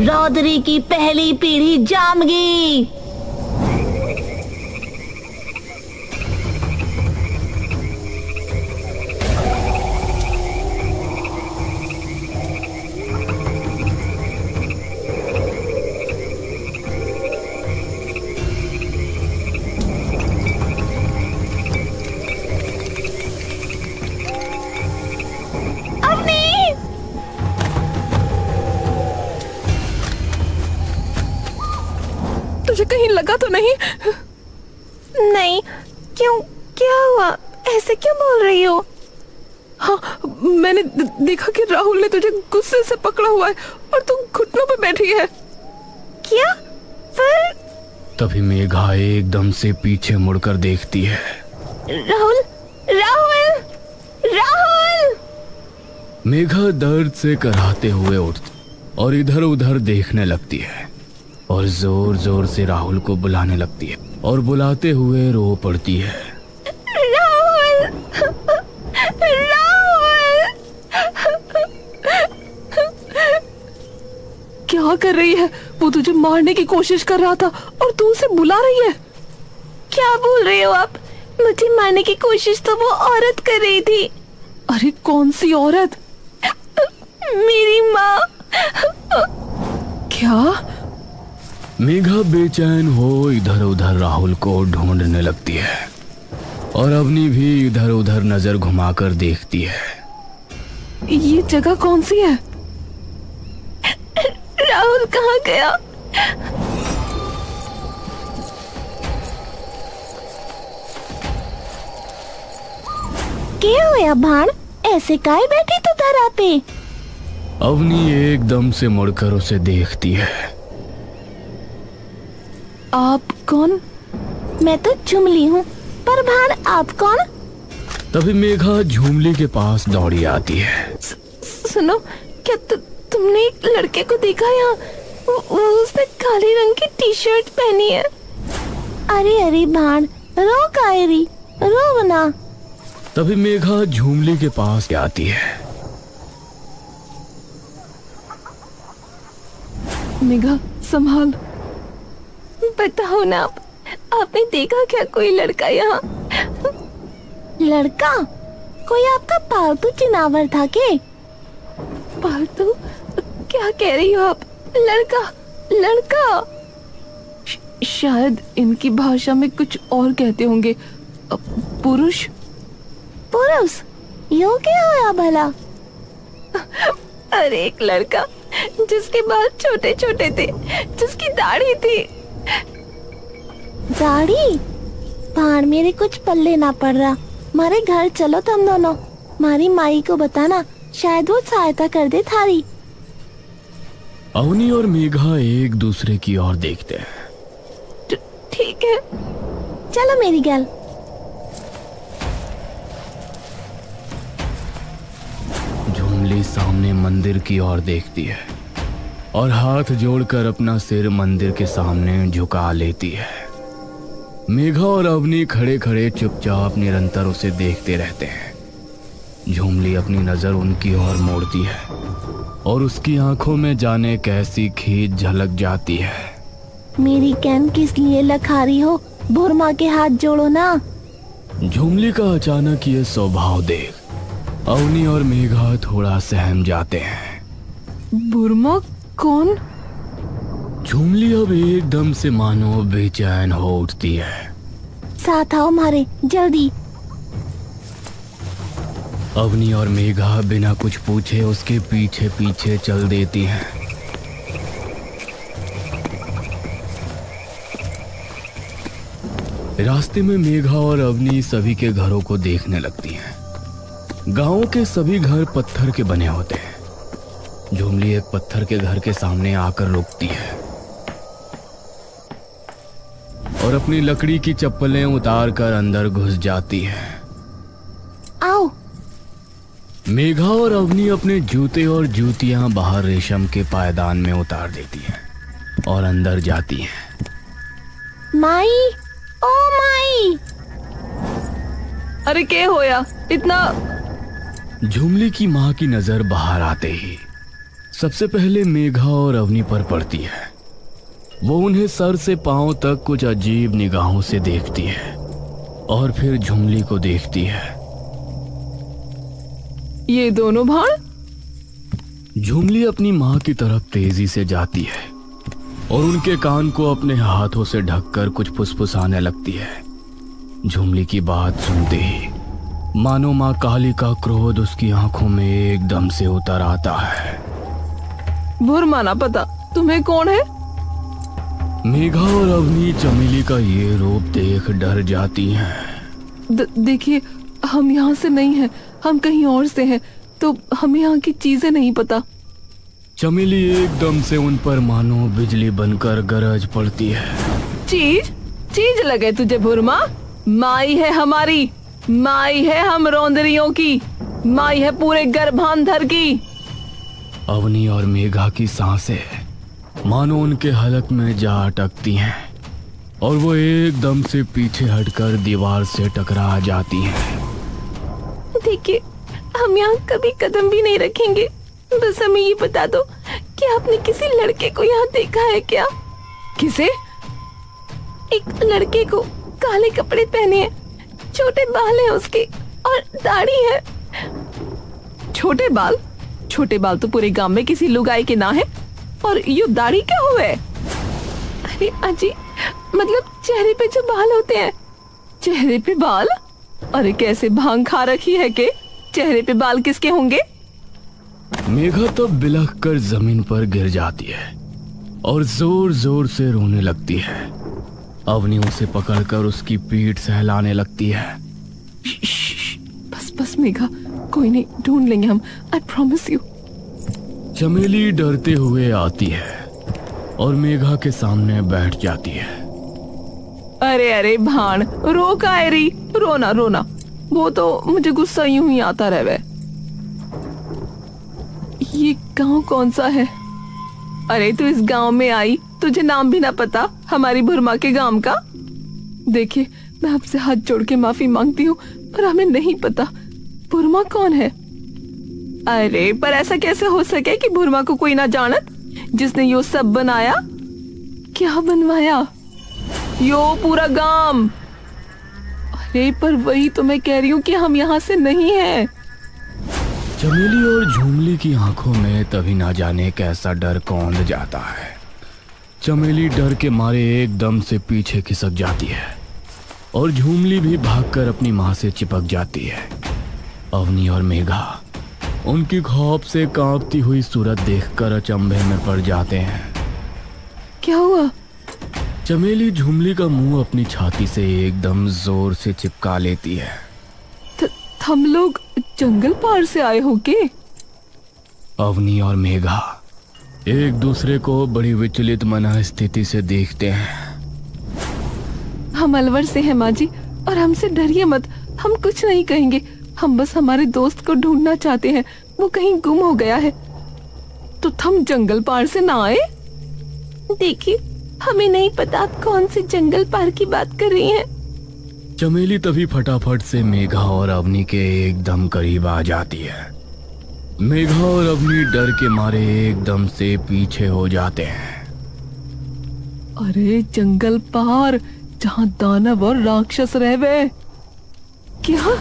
रौदरी की पहली पीढ़ी जाम गई। तुझे कहीं लगा तो नहीं? नहीं, क्यों? क्या हुआ? ऐसे क्यों बोल रही हो? हाँ, मैंने देखा कि राहुल ने तुझे गुस्से से पकड़ा हुआ है और तू घुटनों पे बैठी है। क्या? फिर? तभी मेघा एकदम से पीछे मुड़कर देखती है। राहुल! राहुल! राहुल! मेघा दर्द से कराहते हुए उठती और इधर उधर देखने लगती है और जोर जोर से राहुल को बुलाने लगती है और बुलाते हुए रो पड़ती है। राहुल! राहुल! क्या कर रही है? वो तुझे मारने की कोशिश कर रहा था और तू उसे बुला रही है। क्या बोल रहे हो आप? मुझे मारने की कोशिश तो वो औरत कर रही थी। अरे कौन सी औरत? मेरी माँ। क्या? मेघा बेचैन हो इधर उधर राहुल को ढूंढने लगती है और अवनी भी इधर उधर नजर घुमाकर देखती है। ये जगह कौन सी है? राहुल कहाँ गया? क्या हुआ भाण? ऐसे काहे बैठी तू धरा पे? अवनी एकदम से मुड़कर उसे देखती है। आप कौन? मैं तो झुमली हूँ, पर भाण आप कौन? तभी मेघा झूमली के पास दौड़ी आती है। सुनो, क्या तुमने एक लड़के को देखा यहाँ? उसने काले रंग की टी शर्ट पहनी है। अरे अरे भाण, रो कायरी, रो ना। तभी मेघा झूमली के पास आती है। मेघा संभाल। बताओ ना, आपने देखा क्या कोई लड़का यहाँ? लड़का? कोई आपका पालतू चिनावर था के? पालतू? क्या कह रही हो आप? लड़का? लड़का? शायद इनकी भाषा में कुछ और कहते होंगे। पुरुष? पुरुष? यो क्या होया भला? अरे एक लड़का जिसके बाल छोटे छोटे थे, जिसकी दाढ़ी थी। दाढ़ी? भाण मेरे कुछ पल्ले ना पड़ रहा। मारे घर चलो तुम दोनों। मारी माई को बताना, शायद वो सहायता कर दे थारी। अवनी और मेघा एक दूसरे की ओर देखते हैं। ठीक है, चलो मेरी गल। झुमली सामने मंदिर की ओर देखती है और हाथ जोड़कर अपना सिर मंदिर के सामने झुका लेती है। मेघा और अवनी खड़े खड़े चुपचाप निरंतर उसे देखते रहते हैं। झुमली अपनी नजर उनकी ओर मोड़ती है और उसकी आंखों में जाने कैसी खींच झलक जाती है। मेरी कैन किस लिए लखारी हो? बुरमा के हाथ जोड़ो ना। झुमली का अचानक ये स्वभाव देख अवनी और मेघा थोड़ा सहम जाते हैं। बुरमा कौन? झुमली अब एकदम से मानो बेचैन हो उठती है। साथ आओ हमारे, जल्दी। अवनी और मेघा बिना कुछ पूछे उसके पीछे पीछे चल देती हैं। रास्ते में मेघा और अवनी सभी के घरों को देखने लगती हैं। गांव के सभी घर पत्थर के बने होते हैं। झुमली एक पत्थर के घर के सामने आकर रुकती है और अपनी लकड़ी की चप्पलें उतार कर अंदर घुस जाती है। आओ। मेघा और अवनी अपने जूते और जूतियां बाहर रेशम के पायदान में उतार देती हैं और अंदर जाती हैं। माई, ओ माई। अरे क्या होया? इतना झुमली की माँ की नजर बाहर आते ही सबसे पहले मेघा और अवनी पर पड़ती है। वो उन्हें सर से पांव तक कुछ अजीब निगाहों से देखती है और फिर झुमली को देखती है। ये दोनों भाण? झुमली अपनी माँ की तरफ तेजी से जाती है और उनके कान को अपने हाथों से ढककर कुछ फुसफुसाने लगती है। झुमली की बात सुनते ही मानो माँ काली का क्रोध उसकी आंखों में एकदम से उतर आता है। भुरमा ना पता तुम्हें कौन है? मेघा और अवनी चमेली का ये रूप देख डर जाती हैं। देखिए, हम यहाँ से नहीं हैं, हम कहीं और से हैं, तो हमें यहाँ की चीजें नहीं पता। चमेली एकदम से उन पर मानो बिजली बनकर गरज पड़ती है। चीज चीज लगे तुझे भुरमा? माई है हमारी, माई है हम रौंदरियों की, माई है पूरे गर्भांधर की। अवनी और मेघा की सांसें मानो उनके हलक में जा अटकती हैं और वो एकदम से पीछे हटकर दीवार से टकरा जाती हैं। देखिए, हम यहाँ कभी कदम भी नहीं रखेंगे। बस हमें ये बता दो कि आपने किसी लड़के को यहाँ देखा है क्या? किसे? एक लड़के को, काले कपड़े पहने हैं, छोटे बाल हैं उसके और दाढ़ी है। छोटे बाल? छोटे बाल तो पूरे गांव में किसी लुगाई के ना है, और ये दाढ़ी क्या हुए? अरे अजी, मतलब चेहरे पे जो बाल होते हैं। चेहरे पे बाल? अरे कैसे भांग खा रखी है के चेहरे पे बाल किसके होंगे? मेघा तो बिलख कर जमीन पर गिर जाती है और जोर जोर से रोने लगती है। अवनी उसे पकड़कर उसकी पीठ सहलाने लगती है। बस बस मेघा, कोई नहीं, ढूंढ लेंगे हम, आई प्रॉमिस यू। चमेली डरते हुए आती है और मेघा के सामने बैठ जाती है। अरे अरे भान, रो कायरी, रोना रोना, वो तो मुझे गुस्सा यूं ही आता रहे। ये गांव कौन सा है? अरे तू इस गांव में आई, तुझे नाम भी ना पता हमारी भुरमा के गांव का? देखिए, मैं आपसे हाथ जोड़ के माफी मांगती हूँ, पर हमें नहीं पता भुरमा कौन है। अरे पर ऐसा कैसे हो सके कि भुरमा को कोई ना जानत, जिसने यो सब बनाया? क्या बनवाया? यो पूरा गांव। अरे पर वही तो मैं कह रही हूँ कि हम यहाँ से नहीं हैं। चमेली और झुमली की आंखों में तभी ना जाने कैसा डर कौंध जाता है। चमेली डर के मारे एकदम से पीछे खिसक जाती है और झुमली भी भागकर अपनी माँ से चिपक जाती है। अवनी और मेघा उनकी खौफ से कांपती हुई सूरत देखकर अचंभे में पड़ जाते हैं। क्या हुआ? चमेली झुमली का मुंह अपनी छाती से एकदम जोर से चिपका लेती है। हम लोग जंगल पार से आए हो के? अवनी और मेघा एक दूसरे को बड़ी विचलित मन स्थिति से देखते हैं। हम अलवर से हैं माँ जी, और हमसे डरिए मत, हम कुछ नहीं कहेंगे। हम बस हमारे दोस्त को ढूंढना चाहते हैं, वो कहीं गुम हो गया है। तो हम जंगल पार से ना आए? देखिए, हमें नहीं पता आप कौन से जंगल पार की बात कर रही हैं। चमेली तभी फटाफट से मेघा और अवनी के एकदम करीब आ जाती है। मेघा और अवनी डर के मारे एकदम से पीछे हो जाते हैं। अरे जंगल पार, जहाँ दानव और राक्षस रहवे। क्या?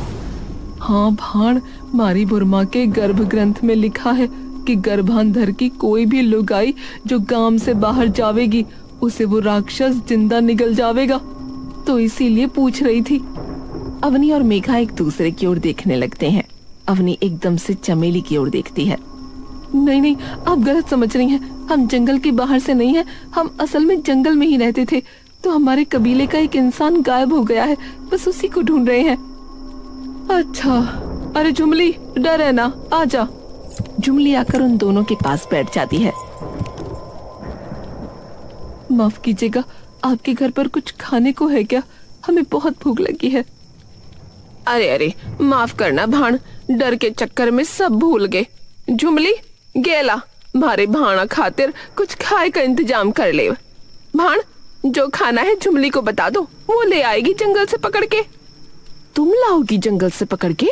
हाँ भाण, मारी बुरमा के गर्भ ग्रंथ में लिखा है कि गर्भांधर की कोई भी लुगाई जो गांव से बाहर जावेगी, उसे वो राक्षस जिंदा निगल जावेगा। तो इसीलिए पूछ रही थी। अवनी और मेघा एक दूसरे की ओर देखने लगते हैं। अवनी एकदम से चमेली की ओर देखती है। नहीं नहीं, आप गलत समझ रही हैं। हम जंगल के बाहर से नहीं हैं, हम असल में जंगल में ही रहते थे। तो हमारे कबीले का एक इंसान गायब हो गया है, बस उसी को ढूंढ रहे हैं। अच्छा, अरे झुमली, डर है ना, आजा। झुमली आकर उन दोनों के पास बैठ जाती है। माफ कीजिएगा, आपके घर पर कुछ खाने को है क्या? हमें बहुत भूख लगी है। अरे अरे, माफ करना भाण, डर के चक्कर में सब भूल गए। झुमली, गेला मारे भाणा खातिर कुछ खाए का इंतजाम कर ले। भाण, जो खाना है झुमली को बता दो, वो ले आएगी जंगल से पकड़ के। तुम लाओगी जंगल से पकड़ के?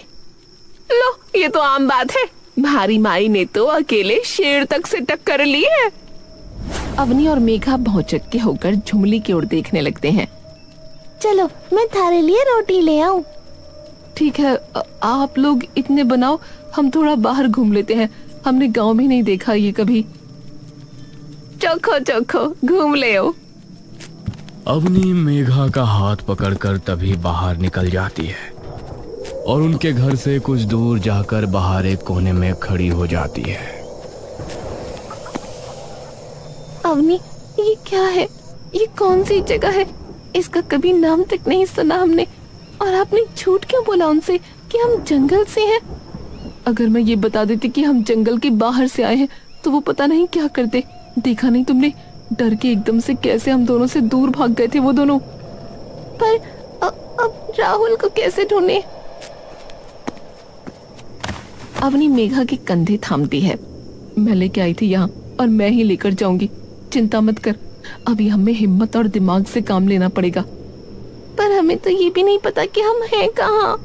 लो, ये तो आम बात है। भारी माई ने तो अकेले शेर तक से टक्कर ली है। अवनी और मेघा भौचक के होकर झुमली की ओर देखने लगते हैं। चलो मैं थारे लिए रोटी ले आऊं। ठीक है, आप लोग इतने बनाओ, हम थोड़ा बाहर घूम लेते हैं। हमने गांव में नहीं देखा ये कभी। चोखो चोखो घूम ले आओ। अवनी मेघा का हाथ पकड़कर तभी बाहर निकल जाती है और उनके घर से कुछ दूर जाकर बाहर एक कोने में खड़ी हो जाती है। अवनी, ये क्या है? ये कौन सी जगह है? इसका कभी नाम तक नहीं सुना हमने। और आपने झूठ क्यों बोला उनसे कि हम जंगल से हैं? अगर मैं ये बता देती कि हम जंगल के बाहर से आए हैं तो वो पता नहीं क्या करते। देखा नहीं तुमने, डर के एकदम से कैसे हम दोनों से दूर भाग गए थे वो दोनों। पर अब राहुल को कैसे ढूंढे? अवनी मेघा के कंधे थामती है। मैं लेके आई थी यहाँ और मैं ही लेकर जाऊंगी, चिंता मत कर। अभी हमें हिम्मत और दिमाग से काम लेना पड़ेगा। पर हमें तो ये भी नहीं पता कि हम हैं कहाँ।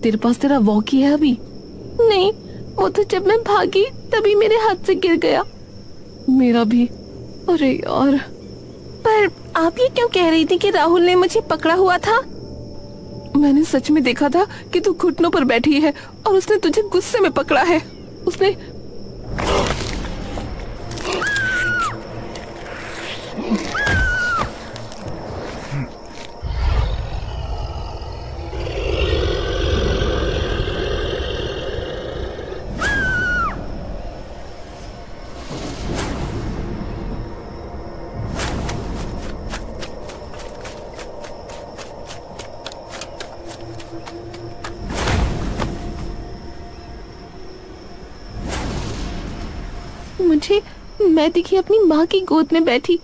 तेरे पास तेरा वॉकी है अभी? नहीं, वो तो जब मैं भागी तभी मेरे हाथ से गिर गया। मेरा भी। अरे यार। पर आप ये क्यों कह रही थी कि राहुल ने मुझे पकड़ा हुआ था? मैंने सच में देखा था कि तू घुटनों पर बैठी है और उसने तुझे गुस्से में पकड़ा है। उसने मैं दिखी अपनी माँ की गोद में बैठी।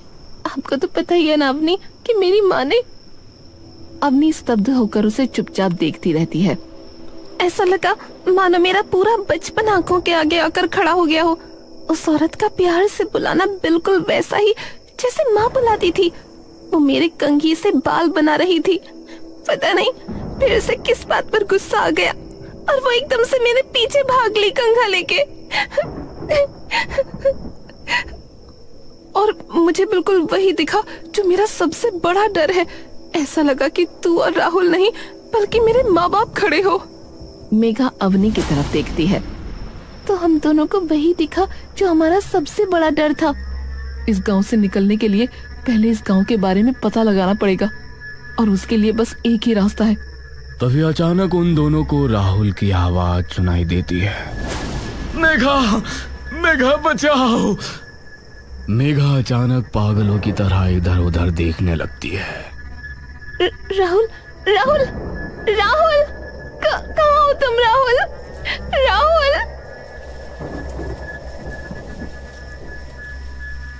आपको तो पता ही है ना अवनी कि मेरी माँ ने। अवनी स्तब्ध होकर उसे चुपचाप देखती रहती है। ऐसा लगा मानो मेरा पूरा बचपन आंखों के आगे आकर खड़ा हो गया हो। उस औरत का प्यार से बुलाना बिल्कुल वैसा ही जैसे माँ बुलाती थी। वो मेरे कंघी से बाल बना रही थी। पता नहीं फिर से किस बात पर गुस्सा आ गया और वो एकदम से मेरे पीछे भाग ली कंघा लेके। और मुझे बिल्कुल वही दिखा जो मेरा सबसे बड़ा डर है। ऐसा लगा कि तू और राहुल नहीं बल्कि मेरे माँ बाप खड़े हो। मेघा अवनी की तरफ देखती है। तो हम दोनों को वही दिखा जो हमारा सबसे बड़ा डर था। इस गांव से निकलने के लिए पहले इस गांव के बारे में पता लगाना पड़ेगा और उसके लिए बस एक ही रास्ता है। तभी अचानक उन दोनों को राहुल की आवाज सुनाई देती है। मेघा, मेघा बचाओ। मेघा अचानक पागलों की तरह इधर उधर देखने लगती है। राहुल, राहुल, राहुल, कहाँ हो तुम? राहुल, राहुल।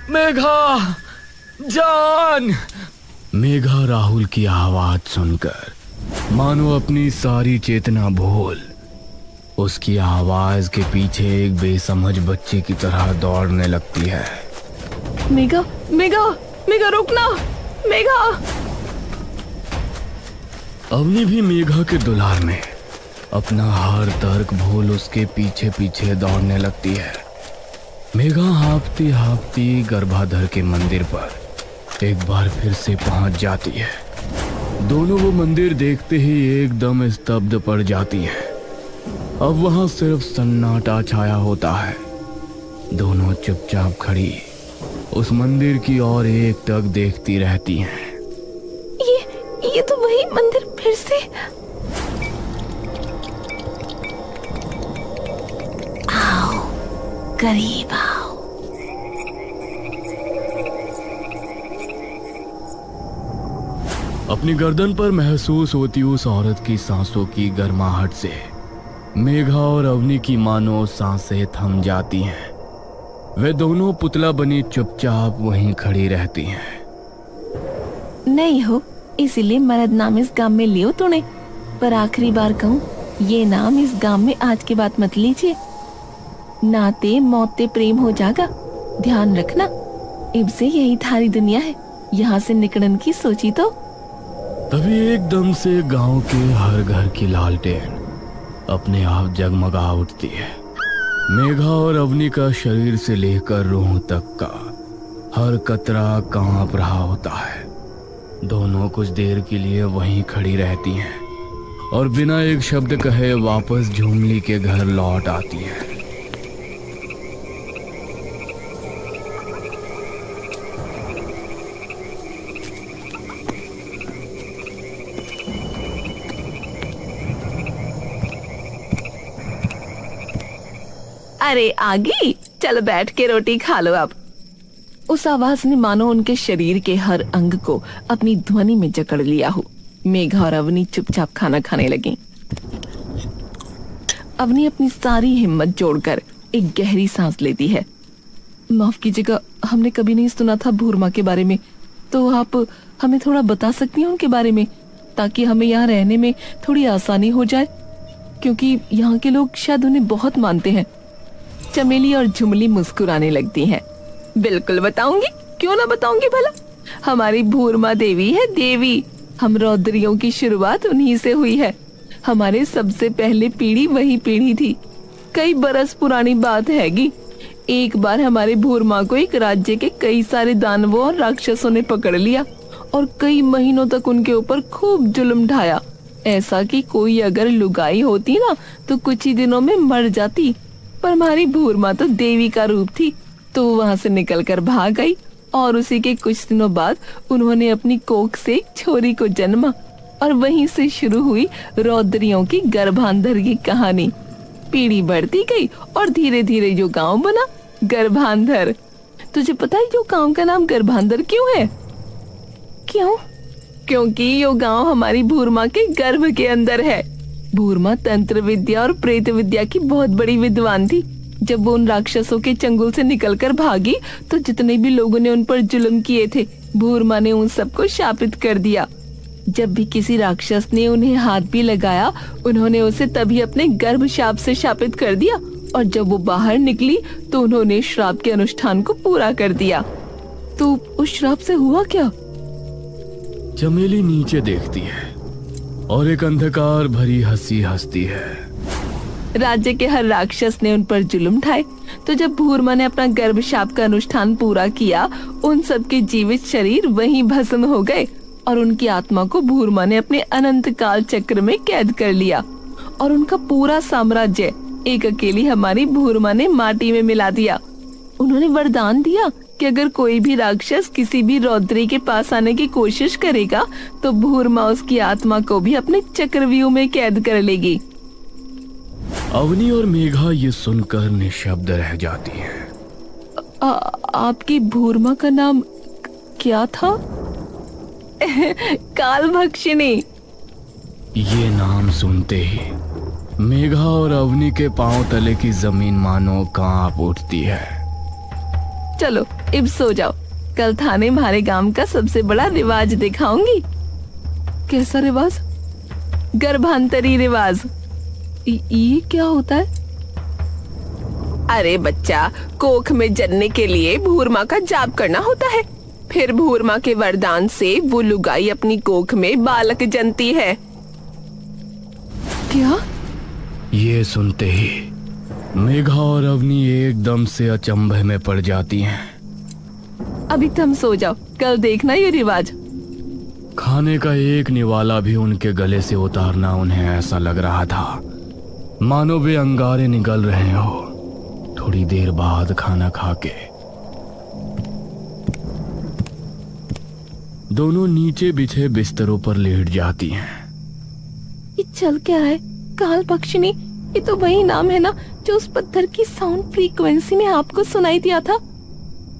मेघा जान। मेघा राहुल की आवाज सुनकर मानो अपनी सारी चेतना भूल उसकी आवाज के पीछे एक बेसमझ बच्चे की तरह दौड़ने लगती है। मेघा, मेघा, मेघा रुकना, मेघा। अवनी भी मेघा के दुलार में अपना हर तर्क भूल उसके पीछे पीछे दौड़ने लगती है। मेघा हाँफती हाँफती गर्भाधर के मंदिर पर एक बार फिर से पहुंच जाती है। दोनों वो मंदिर देखते ही एकदम स्तब्ध पड़ जाती है। अब वहां सिर्फ सन्नाटा छाया होता है। दोनों चुपचाप खड़ी उस मंदिर की ओर एक टक देखती रहती हैं। ये तो वही मंदिर फिर से। आओ, करीब आओ। अपनी गर्दन पर महसूस होती उस औरत की सांसों की गर्माहट से मेघा और अवनी की मानो सांसें थम जाती हैं। वे दोनों पुतला बनी चुपचाप वहीं खड़ी रहती हैं। नहीं हो इसीलिए मरद नाम इस गांव में लियो तूने। पर आखिरी बार कहूँ, ये नाम इस गांव में आज के बाद मत लीजिए। नाते मौते प्रेम हो जाएगा, ध्यान रखना। इब से यही थारी दुनिया है, यहाँ से निकलने की सोची तो। तभी एकदम से गांव के हर घर की लालटेन अपने आप जगमगा उठती है। मेघा और अवनी का शरीर से लेकर रूह तक का हर कतरा कांप रहा होता है। दोनों कुछ देर के लिए वहीं खड़ी रहती हैं और बिना एक शब्द कहे वापस झुमली के घर लौट आती हैं। अरे आगी, चलो बैठ के रोटी खा लो अब। उस आवाज ने मानो उनके शरीर के हर अंग को अपनी ध्वनि में जकड़ लिया हो। मेघा और अवनी चुपचाप खाना खाने लगी। अवनी अपनी सारी हिम्मत जोड़कर एक गहरी सांस लेती है। माफ कीजिएगा, हमने कभी नहीं सुना था भूरमा के बारे में, तो आप हमें थोड़ा बता सकती हैं उनके बारे में, ताकि हमें यहाँ रहने में थोड़ी आसानी हो जाए, क्योंकि यहाँ के लोग शायद उन्हें बहुत मानते हैं। चमेली और झुमली मुस्कुराने लगती हैं। बिल्कुल बताऊंगी, क्यों ना बताऊंगी भला। हमारी भूरमा देवी है देवी। हम रौद्रियों की शुरुआत उन्हीं से हुई है। हमारे सबसे पहले पीढ़ी वही पीढ़ी थी। कई बरस पुरानी बात हैगी। एक बार हमारे भूरमा को एक राज्य के कई सारे दानवों और राक्षसों ने पकड़ लिया और कई महीनों तक उनके ऊपर खूब जुल्म ढाया। ऐसा कि कोई अगर लुगाई होती ना तो कुछ ही दिनों में मर जाती। पर हमारी भूरमा तो देवी का रूप थी, तो वहां से निकलकर भाग गई और उसी के कुछ दिनों बाद उन्होंने अपनी कोख से एक छोरी को जन्मा और वहीं से शुरू हुई रौद्रियों की गर्भांधर की कहानी। पीढ़ी बढ़ती गई और धीरे धीरे जो गांव बना गर्भांधर। तुझे पता है जो गांव का नाम गर्भांधर क्यों है? क्यों? क्योंकि यो गांव हमारी भूरमा के गर्भ के अंदर है। भूरमा तंत्र विद्या और प्रेत विद्या की बहुत बड़ी विद्वान थी। जब वो उन राक्षसों के चंगुल से निकलकर भागी तो जितने भी लोगों ने उन पर जुल्म किए थे, भूरमा ने उन सबको शापित कर दिया। जब भी किसी राक्षस ने उन्हें हाथ भी लगाया, उन्होंने उसे तभी अपने गर्भ शाप से शापित कर दिया और जब वो बाहर निकली तो उन्होंने श्राप के अनुष्ठान को पूरा कर दिया। तो उस श्राप से हुआ क्या? चमेली नीचे देखती है और एक अंधकार भरी हंसी हंसती है। राज्य के हर राक्षस ने उन पर जुल्म ढाए, तो जब भूरमा ने अपना गर्भ शाप का अनुष्ठान पूरा किया, उन सब के जीवित शरीर वहीं भस्म हो गए और उनकी आत्मा को भूरमा ने अपने अनंत काल चक्र में कैद कर लिया और उनका पूरा साम्राज्य एक अकेली हमारी भूरमा ने माटी में मिला दिया। उन्होंने वरदान दिया कि अगर कोई भी राक्षस किसी भी रौद्री के पास आने की कोशिश करेगा तो भूरमा उसकी आत्मा को भी अपने चक्रव्यूह में कैद कर लेगी। अवनी और मेघा ये सुनकर निशब्द रह जाती हैं। आपकी भूरमा का नाम क्या था? कालभक्षिणी। ये नाम सुनते ही मेघा और अवनी के पांव तले की जमीन मानो कांप उठती है। चलो अब सो जाओ, कल थाने हमारे गांव का सबसे बड़ा रिवाज दिखाऊंगी। कैसा रिवाज? गर्भांतरी रिवाज। ये क्या होता है? अरे बच्चा, कोख में जन्ने के लिए भूरमा का जाप करना होता है। फिर भूरमा के वरदान से वो लुगाई अपनी कोख में बालक जनती है। क्या? ये सुनते ही मेघा और अवनी एकदम से अचंभे में पड़ जाती हैं। अभी तुम सो जाओ, कल देखना ये रिवाज। खाने का एक निवाला भी उनके गले से उतारना उन्हें ऐसा लग रहा था मानो वे अंगारे निगल रहे हो। थोड़ी देर बाद खाना खाके दोनों नीचे बिछे बिस्तरों पर लेट जाती हैं। ये चल क्या रहा है? कालभक्षिणी, ये तो वही नाम है ना जो उस पत्थर की साउंड फ्रीक्वेंसी में आपको सुनाई दिया था?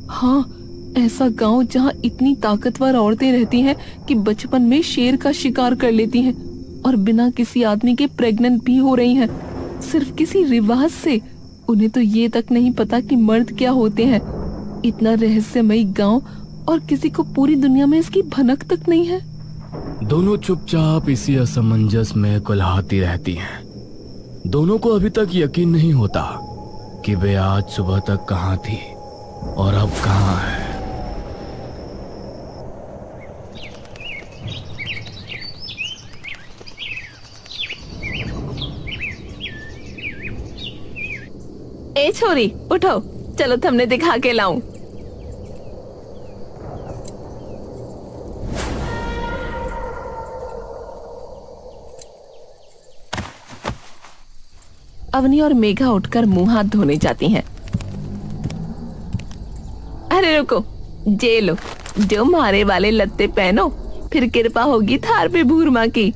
हाँ, ऐसा गांव जहाँ इतनी ताकतवर औरतें रहती हैं कि बचपन में शेर का शिकार कर लेती हैं और बिना किसी आदमी के प्रेग्नेंट भी हो रही हैं, सिर्फ किसी रिवाज से। उन्हें तो ये तक नहीं पता कि मर्द क्या होते हैं। इतना रहस्यमयी गांव और किसी को पूरी दुनिया में इसकी भनक तक नहीं है। दोनों चुपचाप इसी असमंजस में कुल्हाती रहती हैं। दोनों को अभी तक यकीन नहीं होता कि वे आज सुबह तक कहाँ थी और अब कहाँ है। ए छोरी उठो, चलो तुमने दिखा के लाऊं। अवनी और मेघा उठकर मुंह हाथ धोने जाती हैं। अरे रुको, जे लो, जो मारे वाले लत्ते पहनो, फिर कृपा होगी थार पे भूर माँ की।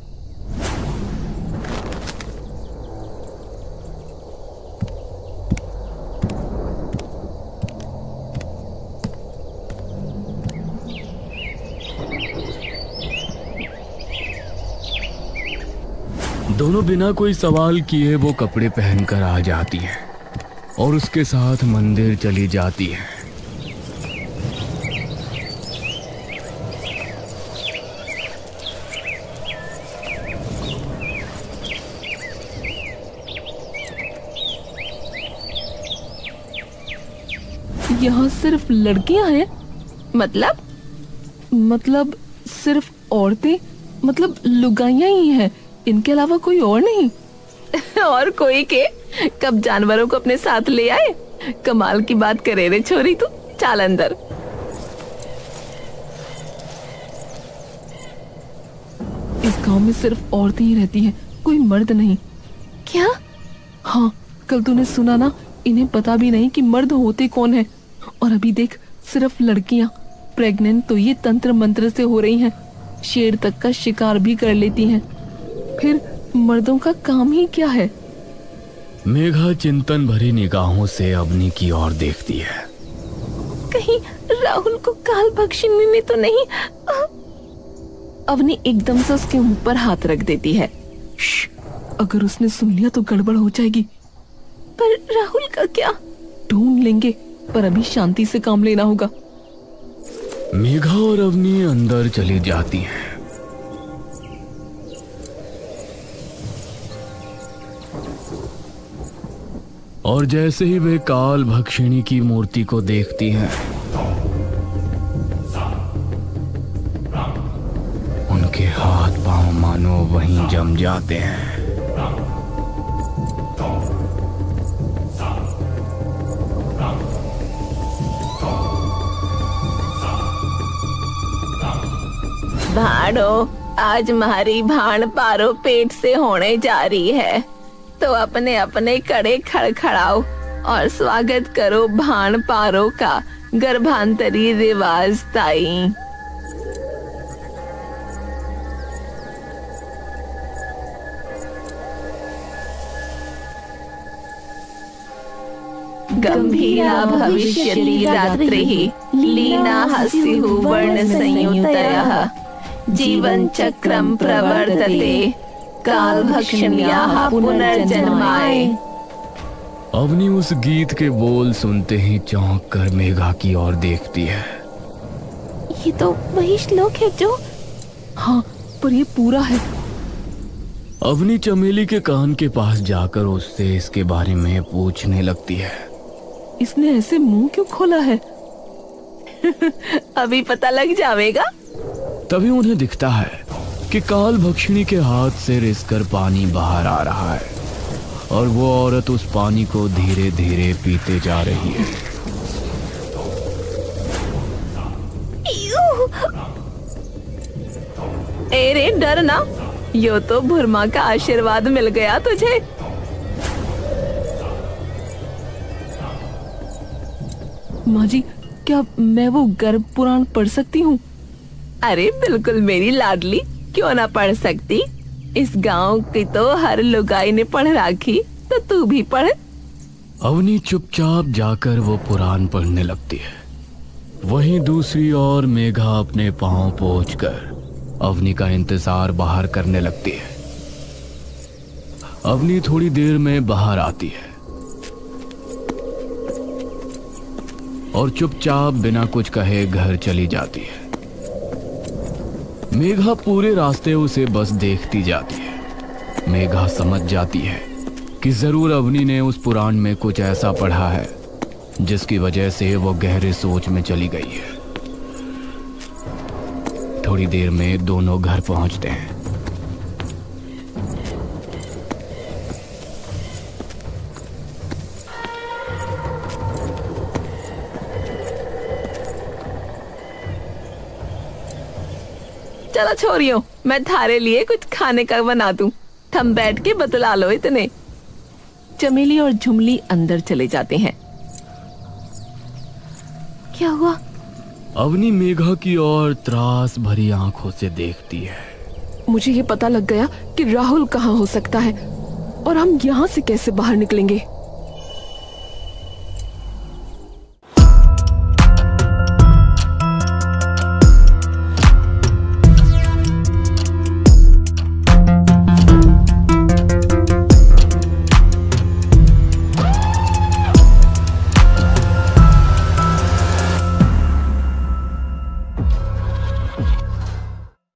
दोनों बिना कोई सवाल किए वो कपड़े पहनकर आ जाती हैं और उसके साथ मंदिर चली जाती हैं। यहाँ सिर्फ लड़कियां हैं? मतलब सिर्फ औरतें, मतलब लुगाइयां ही हैं, इनके अलावा कोई और नहीं? और कोई के? कब जानवरों को अपने साथ ले आए? कमाल की बात करे रे छोरी तू, चाल अंदर। इस गांव में सिर्फ औरतें ही रहती हैं, कोई मर्द नहीं। क्या? हाँ, कल तूने सुना ना, इन्हें पता भी नहीं कि मर्द होते कौन है। और अभी देख, सिर्फ लड़कियां प्रेग्नेंट तो ये तंत्र मंत्र से हो रही हैं, शेर तक का शिकार भी कर लेती हैं। फिर मर्दों का काम ही क्या है? मेघा चिंतन भरी निगाहों से अवनी की ओर देखती है। कहीं राहुल को काल भक्षिणी ने तो नहीं? अवनी एकदम से उसके मुंह पर हाथ रख देती है। श्श, अगर उसने सुन लिया तो गड़बड़ हो जाएगी। पर राहुल का क्या? ढूंढ लेंगे, पर अभी शांति से काम लेना होगा। मेघा और अवनी अंदर चली जाती हैं। और जैसे ही वे काल भक्षिणी की मूर्ति को देखती हैं, उनके हाथ पांव मानो वहीं जम जाते हैं। भाड़ो, आज हमारी भाण पारो पेट से होने जा रही है, तो अपने अपने कड़े खड़खड़ाओ और स्वागत करो भाण पारो का गर्भांतरी रिवाज ताई। गंभीरा भविष्यति रात्रिः लीना हस्युः वर्ण संयुतयः जीवन चक्रम प्रवर्तते काल भक्षण्याः पुनर्जन्माय। अवनी उस गीत के बोल सुनते ही चौंक कर मेघा की ओर देखती है। ये तो वही श्लोक है जो... हाँ, पर ये पूरा है। अवनी चमेली के कान के पास जाकर उससे इसके बारे में पूछने लगती है। इसने ऐसे मुंह क्यों खोला है? अभी पता लग जाएगा। तभी उन्हें दिखता है कि काल भक्षिणी के हाथ से रिसकर पानी बाहर आ रहा है और वो औरत उस पानी को धीरे धीरे पीते जा रही है। अरे डर ना, यो तो भुरमा का आशीर्वाद मिल गया तुझे। माँ जी, क्या मैं वो गर्भ पुराण पढ़ सकती हूँ? अरे बिल्कुल मेरी लाडली, क्यों ना पढ़ सकती। इस गांव की तो हर लुगाई ने पढ़ राखी, तो तू भी पढ़। अवनी चुपचाप जाकर वो पुराण पढ़ने लगती है। वहीं दूसरी ओर मेघा अपने पांव पोंछकर अवनी का इंतजार बाहर करने लगती है। अवनी थोड़ी देर में बाहर आती है और चुपचाप बिना कुछ कहे घर चली जाती है। मेघा पूरे रास्ते उसे बस देखती जाती है। मेघा समझ जाती है कि जरूर अवनी ने उस पुराण में कुछ ऐसा पढ़ा है जिसकी वजह से वो गहरे सोच में चली गई है। थोड़ी देर में दोनों घर पहुंचते हैं। चलो छोरियों, मैं थारे लिए कुछ खाने का बना दूं। थम बैठ के बतला लो इतने। चमेली और झुमली अंदर चले जाते हैं। क्या हुआ? अवनी मेघा की ओर त्रास भरी आंखों से देखती है। मुझे ये पता लग गया कि राहुल कहाँ हो सकता है और हम यहाँ से कैसे बाहर निकलेंगे।